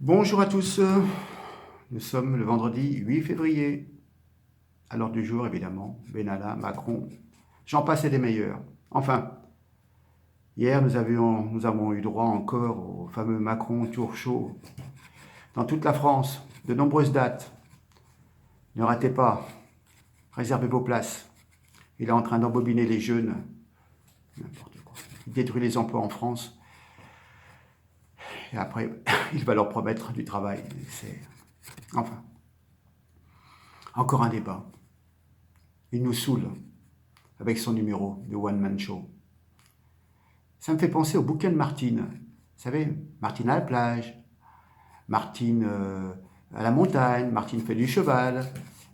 Bonjour à tous, nous sommes le vendredi 8 février. À l'ordre du jour, évidemment, Benalla, Macron, j'en passe et des meilleurs. Enfin, hier, nous avons eu droit encore au fameux Macron Tour Show dans toute la France, de nombreuses dates. Ne ratez pas, réservez vos places. Il est en train d'embobiner les jeunes, n'importe quoi. Il détruit les emplois en France et après, il va leur promettre du travail. Enfin, encore un débat. Il nous saoule avec son numéro de One Man Show. Ça me fait penser au bouquin de Martine. Vous savez, Martine à la plage, Martine à la montagne, Martine fait du cheval.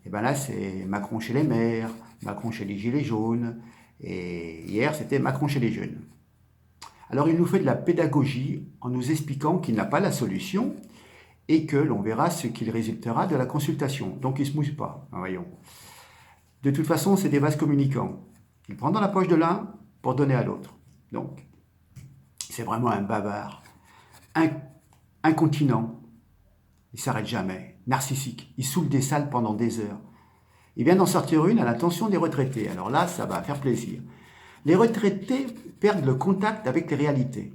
Et bien là, c'est Macron chez les maires, Macron chez les gilets jaunes. Et hier, c'était Macron chez les jeunes. Alors, il nous fait de la pédagogie en nous expliquant qu'il n'a pas la solution et que l'on verra ce qu'il résultera de la consultation. Donc, il ne se mouille pas, voyons. De toute façon, c'est des vases communicants. Il prend dans la poche de l'un pour donner à l'autre. Donc, c'est vraiment un bavard, incontinent. Il s'arrête jamais, narcissique. Il saoule des salles pendant des heures. Il vient d'en sortir une à l'attention des retraités. Alors là, ça va faire plaisir. Les retraités perdent le contact avec les réalités.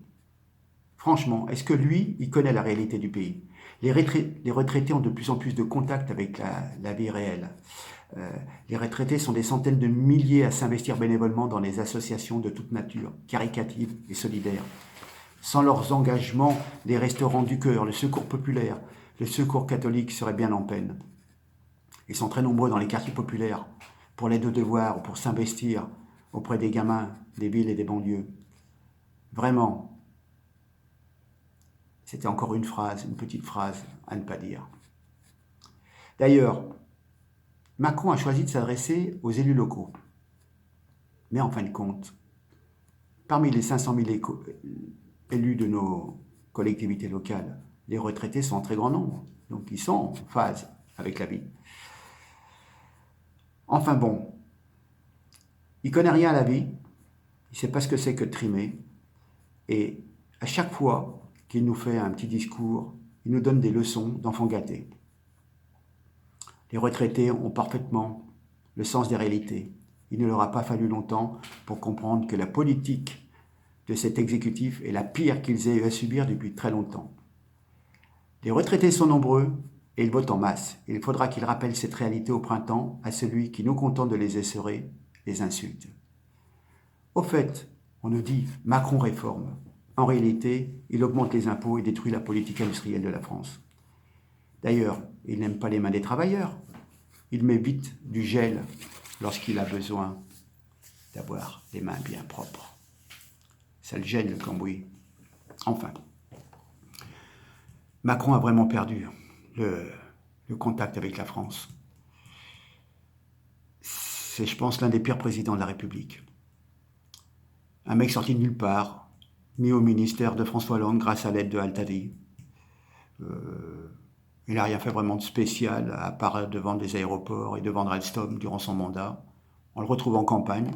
Franchement, est-ce que lui, il connaît la réalité du pays? Les retraités ont de plus en plus de contact avec la vie réelle. Les retraités sont des centaines de milliers à s'investir bénévolement dans les associations de toute nature, caricatives et solidaires. Sans leurs engagements, les restaurants du cœur, le secours populaire, le secours catholique seraient bien en peine. Ils sont très nombreux dans les quartiers populaires pour l'aide aux devoirs ou pour s'investir auprès des gamins des villes et des banlieues. Vraiment, c'était encore une petite phrase à ne pas dire. D'ailleurs, Macron a choisi de s'adresser aux élus locaux. Mais en fin de compte, parmi les 500 000 élus de nos collectivités locales, les retraités sont en très grand nombre. Donc ils sont en phase avec la vie. Enfin bon, il ne connaît rien à la vie, il ne sait pas ce que c'est que de trimer. Et à chaque fois qu'il nous fait un petit discours, il nous donne des leçons d'enfants gâtés. Les retraités ont parfaitement le sens des réalités. Il ne leur a pas fallu longtemps pour comprendre que la politique de cet exécutif est la pire qu'ils aient eu à subir depuis très longtemps. Les retraités sont nombreux et ils votent en masse. Il faudra qu'ils rappellent cette réalité au printemps à celui qui, nous content de les essorer, les insulte. Au fait, on nous dit Macron réforme. En réalité, il augmente les impôts et détruit la politique industrielle de la France. D'ailleurs, il n'aime pas les mains des travailleurs. Il met vite du gel lorsqu'il a besoin d'avoir les mains bien propres. Ça le gêne, le cambouis. Enfin, Macron a vraiment perdu le contact avec la France. C'est, je pense, l'un des pires présidents de la République. Un mec sorti de nulle part, mis au ministère de François Hollande grâce à l'aide de Altadi. Il n'a rien fait vraiment de spécial, à part de vendre des aéroports et de vendre Alstom durant son mandat. On le retrouve en campagne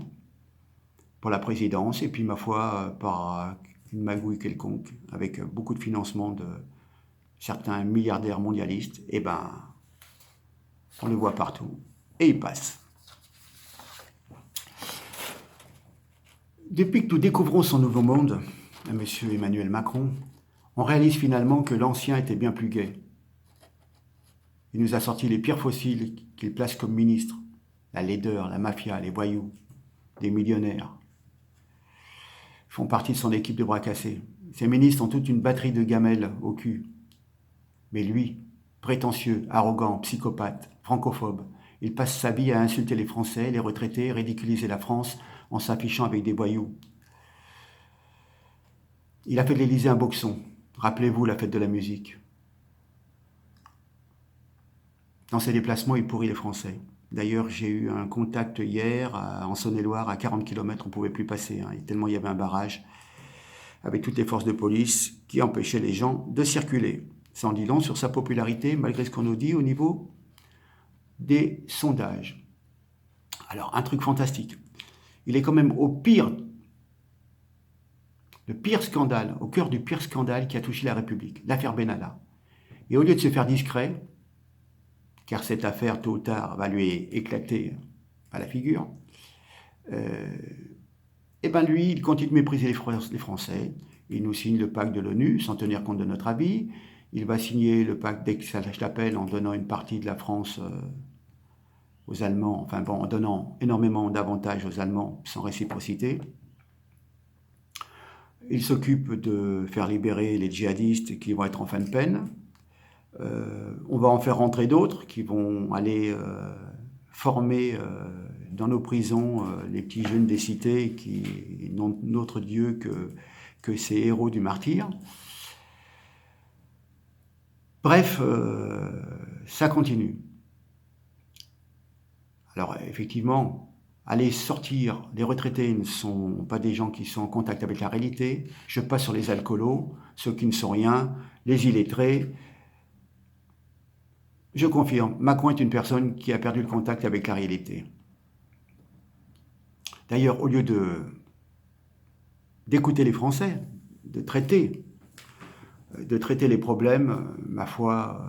pour la présidence, et puis, ma foi, par une magouille quelconque, avec beaucoup de financement de certains milliardaires mondialistes, et ben, on le voit partout, et il passe. Depuis que nous découvrons son nouveau monde, M. Emmanuel Macron, on réalise finalement que l'ancien était bien plus gai. Il nous a sorti les pires fossiles qu'il place comme ministre. La laideur, la mafia, les voyous, des millionnaires font partie de son équipe de bras cassés. Ces ministres ont toute une batterie de gamelles au cul. Mais lui, prétentieux, arrogant, psychopathe, francophobe, il passe sa vie à insulter les Français, les retraités, ridiculiser la France en s'affichant avec des voyous. Il a fait de l'Élysée un boxon. Rappelez-vous la fête de la musique. Dans ses déplacements, il pourrit les Français. D'ailleurs, j'ai eu un contact hier en Saône-et-Loire, à 40 km, on ne pouvait plus passer, tellement il y avait un barrage, avec toutes les forces de police qui empêchaient les gens de circuler. Ça en dit long sur sa popularité, malgré ce qu'on nous dit au niveau des sondages. Alors, un truc fantastique. Il est quand même au pire, le pire scandale, au cœur du pire scandale qui a touché la République, l'affaire Benalla. Et au lieu de se faire discret, car cette affaire, tôt ou tard, va lui éclater à la figure, et ben lui, il continue de mépriser les Français. Il nous signe le pacte de l'ONU sans tenir compte de notre avis. Il va signer le pacte d'Aix-la-Chapelle en donnant une partie de la France aux Allemands, enfin bon, en donnant énormément d'avantages aux Allemands sans réciprocité. Il s'occupe de faire libérer les djihadistes qui vont être en fin de peine. On va en faire rentrer d'autres qui vont aller former dans nos prisons les petits jeunes des cités qui n'ont d'autre Dieu que ces héros du martyre. Bref, ça continue. Alors effectivement, aller sortir, les retraités ne sont pas des gens qui sont en contact avec la réalité. Je passe sur les alcoolos, ceux qui ne sont rien, les illettrés. Je confirme, Macron est une personne qui a perdu le contact avec la réalité. D'ailleurs, au lieu d'écouter les Français, de traiter les problèmes, ma foi,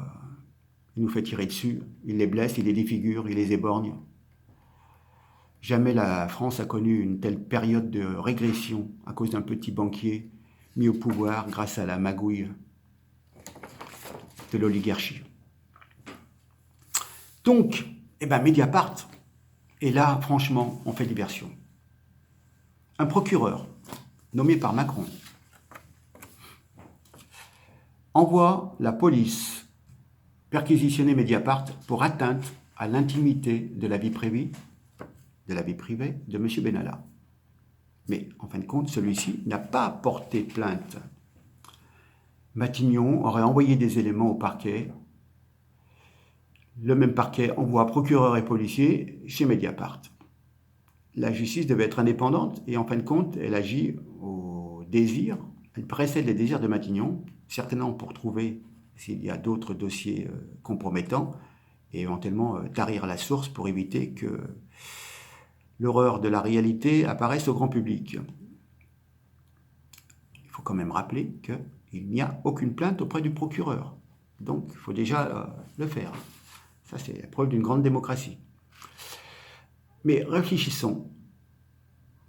il nous fait tirer dessus, il les blesse, il les défigure, il les éborgne. Jamais la France a connu une telle période de régression à cause d'un petit banquier mis au pouvoir grâce à la magouille de l'oligarchie. Donc, Mediapart, et là, franchement, on fait diversion. Un procureur, nommé par Macron, envoie la police perquisitionner Mediapart pour atteinte à l'intimité de la vie privée de M. Benalla. Mais, en fin de compte, celui-ci n'a pas porté plainte. Matignon aurait envoyé des éléments au parquet. Le même parquet envoie procureur et policiers chez Mediapart. La justice devait être indépendante et en fin de compte, elle agit au désir, elle précède les désirs de Matignon, certainement pour trouver s'il y a d'autres dossiers compromettants et éventuellement tarir la source pour éviter que l'horreur de la réalité apparaisse au grand public. Il faut quand même rappeler qu'il n'y a aucune plainte auprès du procureur. Donc, il faut déjà le faire. Ça, c'est la preuve d'une grande démocratie. Mais réfléchissons.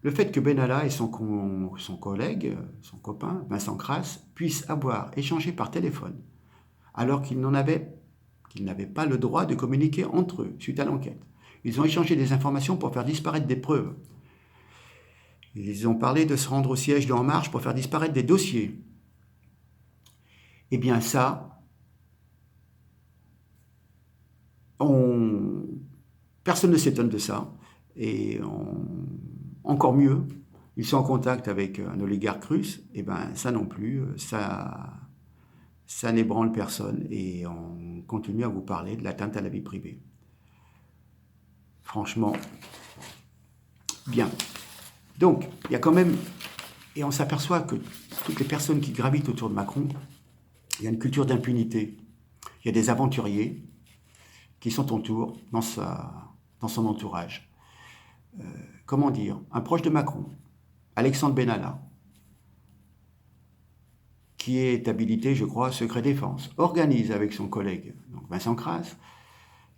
Le fait que Benalla et son collègue, son copain, Vincent Crasse, puissent avoir échangé par téléphone, alors qu'ils n'avaient pas le droit de communiquer entre eux suite à l'enquête. Ils ont échangé des informations pour faire disparaître des preuves. Ils ont parlé de se rendre au siège de En Marche pour faire disparaître des dossiers. Eh bien ça, personne ne s'étonne de ça. Et encore mieux, ils sont en contact avec un oligarque russe. Eh bien ça non plus, ça n'ébranle personne. Et on continue à vous parler de l'atteinte à la vie privée. Franchement, bien. Donc, il y a quand même, et on s'aperçoit que toutes les personnes qui gravitent autour de Macron, il y a une culture d'impunité. Il y a des aventuriers qui sont autour dans son entourage. Comment dire, un proche de Macron, Alexandre Benalla, qui est habilité, je crois, secret défense, organise avec son collègue, donc Vincent Crasse,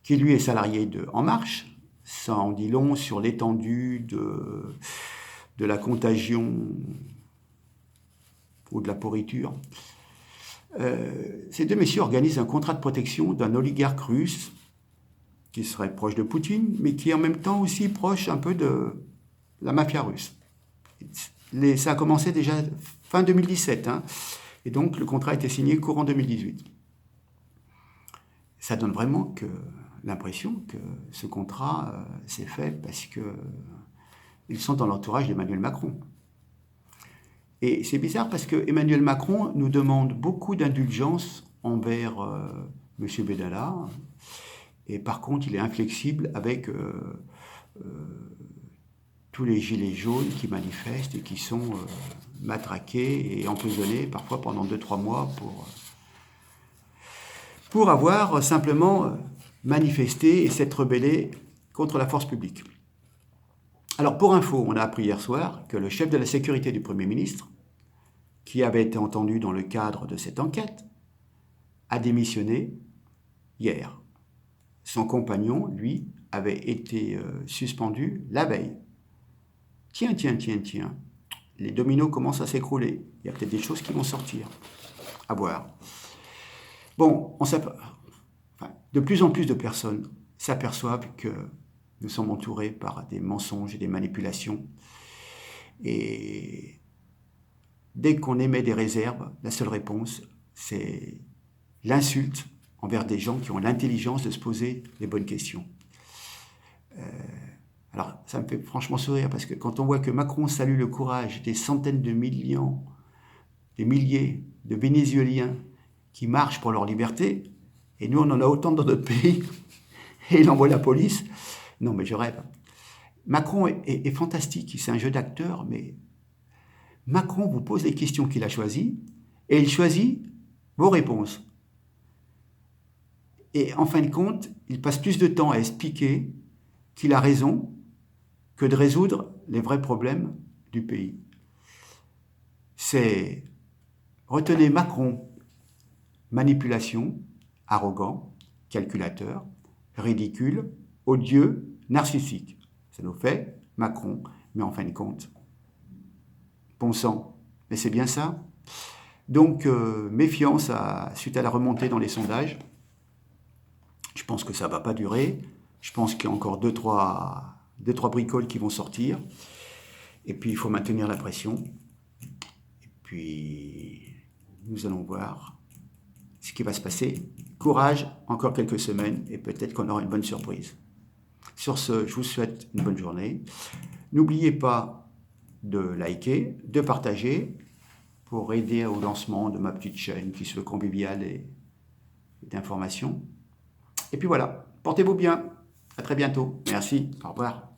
qui lui est salarié de En Marche. Ça en dit long sur l'étendue de la contagion ou de la pourriture. Ces deux messieurs organisent un contrat de protection d'un oligarque russe qui serait proche de Poutine, mais qui est en même temps aussi proche un peu de la mafia russe. Ça a commencé déjà fin 2017, et donc le contrat a été signé courant 2018. Ça donne vraiment l'impression que ce contrat s'est fait parce qu'ils sont dans l'entourage d'Emmanuel Macron. Et c'est bizarre parce que Emmanuel Macron nous demande beaucoup d'indulgence envers M. Benalla, et par contre il est inflexible avec tous les gilets jaunes qui manifestent et qui sont matraqués et emprisonnés parfois pendant 2-3 mois pour avoir simplement manifesté et s'être rebellé contre la force publique. Alors pour info, on a appris hier soir que le chef de la sécurité du Premier ministre, qui avait été entendu dans le cadre de cette enquête, a démissionné hier. Son compagnon, lui, avait été suspendu la veille. Tiens, les dominos commencent à s'écrouler. Il y a peut-être des choses qui vont sortir. À voir. Bon, de plus en plus de personnes s'aperçoivent que nous sommes entourés par des mensonges et des manipulations. Et dès qu'on émet des réserves, la seule réponse, c'est l'insulte envers des gens qui ont l'intelligence de se poser les bonnes questions. Alors, ça me fait franchement sourire parce que quand on voit que Macron salue le courage des centaines de millions, des milliers de Vénézuéliens qui marchent pour leur liberté, et nous on en a autant dans notre pays, et il envoie la police. Non mais je rêve. Macron est fantastique, c'est un jeu d'acteur, mais Macron vous pose les questions qu'il a choisies, et il choisit vos réponses. Et en fin de compte, il passe plus de temps à expliquer qu'il a raison que de résoudre les vrais problèmes du pays. C'est, retenez Macron, manipulation, arrogant, calculateur, ridicule, odieux, narcissique. Ça nous fait Macron, mais en fin de compte, bon sang, mais c'est bien ça. Donc, méfiance suite à la remontée dans les sondages. Je pense que ça ne va pas durer. Je pense qu'il y a encore deux, trois bricoles qui vont sortir. Et puis, il faut maintenir la pression. Et puis, nous allons voir ce qui va se passer. Courage, encore quelques semaines, et peut-être qu'on aura une bonne surprise. Sur ce, je vous souhaite une bonne journée. N'oubliez pas de liker, de partager, pour aider au lancement de ma petite chaîne qui se veut conviviale et d'information. Et puis voilà, portez-vous bien. À très bientôt. Merci. Au revoir.